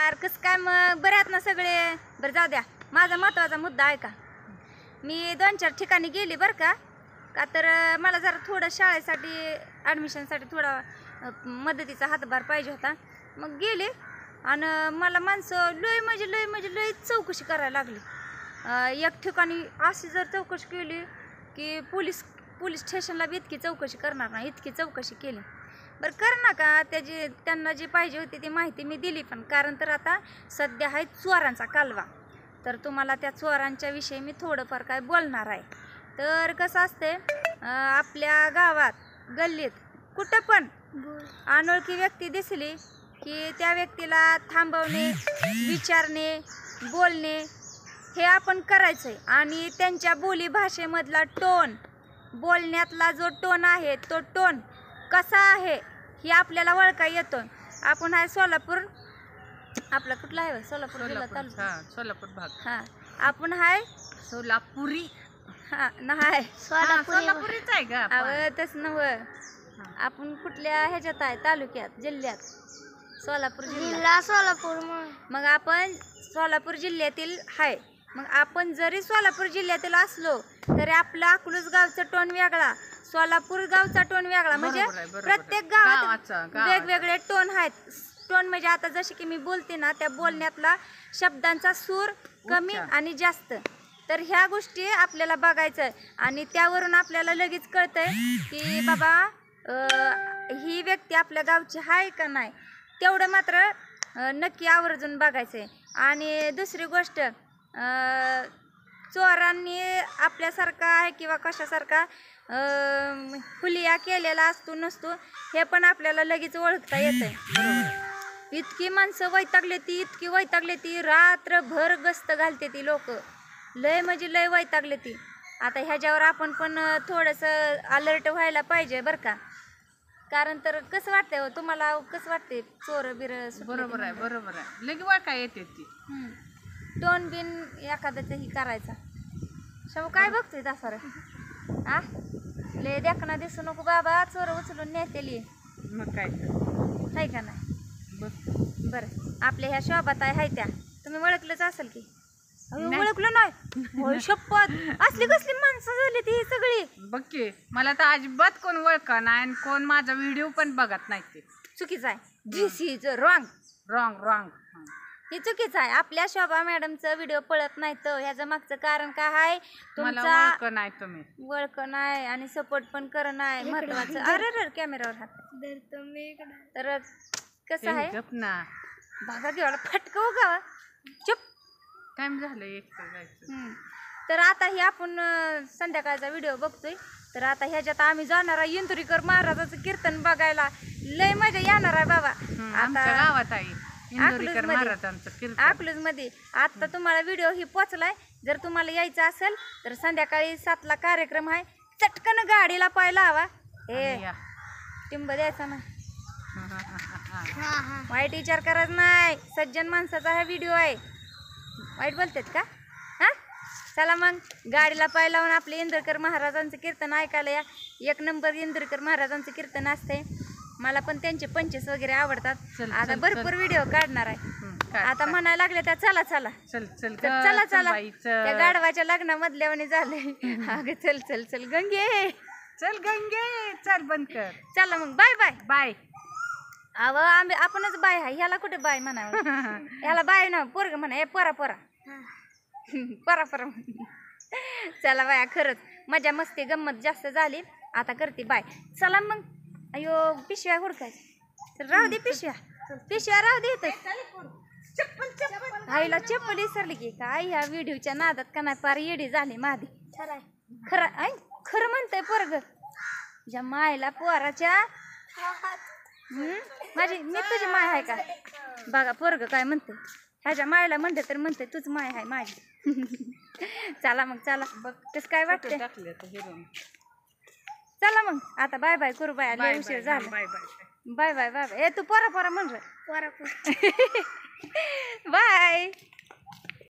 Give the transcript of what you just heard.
नमस्कार. कसं काय मग? बरे आहेत ना सगळे? बरं जाऊ द्या, माझा महत्त्वाचा मुद्दा आहे का, मी 2-4 ठिकाणी गेली बरं का तर मला जरा थोडं शाळेसाठी ॲडमिशनसाठी थोडा मदतीचा हातभार पाहिजे होता. मग गेले आणि मला माणसं लय चौकशी करायला लागली. एक ठिकाणी अशी जर चौकशी केली की पोलीस स्टेशनला बी इतकी चौकशी करणार नाही, इतकी चौकशी केली. बरं कर ना का, त्यांना जी पाहिजे होती ती माहिती मी दिली. पण कारण तर आता सध्या आहे चोरांचा कालवा, तर तुम्हाला त्या चोरांच्या विषयी मी थोडंफार काय बोलणार आहे. तर कसं असते, आपल्या गावात गल्लीत कुठं पण अनोळखी व्यक्ती दिसली की त्या व्यक्तीला थांबवणे, विचारणे, बोलणे हे आपण करायचं आहे. आणि त्यांच्या बोली भाषेमधला टोन, बोलण्यातला जो टोन आहे तो टोन कसा आहे हे आपल्याला ओळखा येतो. आपण आहे सोलापूर, आपला कुठला आहे सोलापूर जिल्हा तालुका, सोलापूर भाग. हां आपण आहे सोलापुरी. हां नाही सोलापुरीच आहे का? तसं नव्हं, आपण कुठल्या ह्याच्यात आहे, तालुक्यात, जिल्ह्यात? सोलापूर जिल्हा. सोलापूर. मग आपण सोलापूर जिल्ह्यातील आहे. मग आपण जरी सोलापूर जिल्ह्यातील असलो तरी आपलं अकलूज गावचा टोन वेगळा, सोलापूर गावचा टोन वेगळा. म्हणजे प्रत्येक गावात वेगवेगळे टोन आहेत. टोन म्हणजे आता जसे की मी बोलते ना, त्या बोलण्यातला शब्दांचा सूर कमी आणि जास्त, तर ह्या गोष्टी आपल्याला बघायचं आणि त्यावरून आपल्याला लगेच कळतंय की बाबा ही व्यक्ती आपल्या गावची आहे का नाही. तेवढं मात्र नक्की आवर्जून बघायचं आहे. आणि दुसरी गोष्ट, चोरांनी आपल्यासारखा आहे किंवा कशासारखा हुलिया केलेला असतो नसतो हे पण आपल्याला लगेच ओळखता येतं. इतकी माणसं वैतागले ती, इतकी वैतागले ती, रात्रभर गस्त घालते ती लोक, लय म्हणजे लय वैतागले ती. आता ह्याच्यावर आपण पण थोडंसं अलर्ट व्हायला पाहिजे बरं का. कारण तर कसं वाटतंय हो तुम्हाला, कसं वाटते चोर बिर? बरोबर आहे, बरोबर आहे. लगे वळ काय येते ती टोन बिन एखाद्याचं ही करायचा. शाव काय बघतोय तसा रे? आ ले देखना दिसू नको बाबा, चोर उचलून नेतेली. मग काय आहे का नाही? बरं, आपल्या ह्या शोभाताई आहे त्या तुम्ही ओळखलंच असेल की? ओळखलं नाही? शपथ, असली कसली माणसं झाली ती सगळी. बघ की, मला तर अजिबात कोण ओळखा नाही आणि कोण माझा व्हिडिओ पण बघत नाही. ते चुकीचं आहे. This is wrong. रॉंग. हे चुकीचं आहे. आपल्या शोभा मॅडमचं व्हिडिओ पळत नाही तर ह्याचं मागचं कारण काय आहे? मला तुमचा ओळख नाही, तुम्ही ओळख नाही आणि सपोर्ट पण कर नाही महत्वाचं. अरे कॅमेरावर हात तर कसं आहे बघा की, फटकव गावा. चुप, टाइम झालं एक जायचं. तर आता हे आपण संध्याकाळचा व्हिडिओ बघतोय. तर आता ह्याच्यात आम्ही जाणार आहे इंदुरीकर महाराजाचं कीर्तन बघायला. लय मजा येणार आहे बाबा. आमच्या गावात आहे इंदुरीकर महाराजांचं कीर्तन, अकलूज मध्ये. आता तुम्हाला व्हिडिओ ही पोचलाय. जर तुम्हाला यायचं असेल तर संध्याकाळी 7ला कार्यक्रम आहे. चटकन गाडीला पाय लावा. हे टिंब द्यायचा ना, वाईट विचार करायचा नाही. सज्जन माणसाचा हा व्हिडिओ आहे. वाईट बोलतात का? हा, चला मग गाडीला पाय लावून आपले इंदुरीकर महाराजांचं कीर्तन ऐकायला या. 1 नंबर इंदुरीकर महाराजांचं कीर्तन असते. मला पण त्यांचे पंचेस वगैरे आवडतात. आता भरपूर व्हिडिओ काढणार आहे. आता म्हणायला लागले त्या चला चला चला चला, त्या गाढवाच्या लग्नामधल्यावानी झालंय. अगं चल चल चल गंगे, चल बंद कर. चला मग बाय बाय बाय. आपणच बाय आहे. ह्याला कुठे बाय म्हणावं? ह्याला बाय ना, पोरग म्हणा. हे पोरा चला बाया, खरंच मजा मस्ती गंमत जास्त झाली. आता करते बाय. चला मग. अयो पिशव्या हुडकायचं, राहू दे पिशव्या राहू दे. आईला चप्पल विसरली की काय ह्या व्हिडिओच्या नादात का नाही पार येडी झाली माझी. खरं म्हणतंय पोरग ज्या मायला पोराच्या. मी तुझी माय आहे का? बघा पोरग काय म्हणते. ह्याच्या मायला म्हणते तर म्हणते तुझ माय आहे माझी. चला मग चला, बघ कसं काय वाटतंय. चला मग आता बाय बाय करू. बाय, लय उशीर झाला. Bye bye bye bye. तू पोरा म्हण रे. बाय.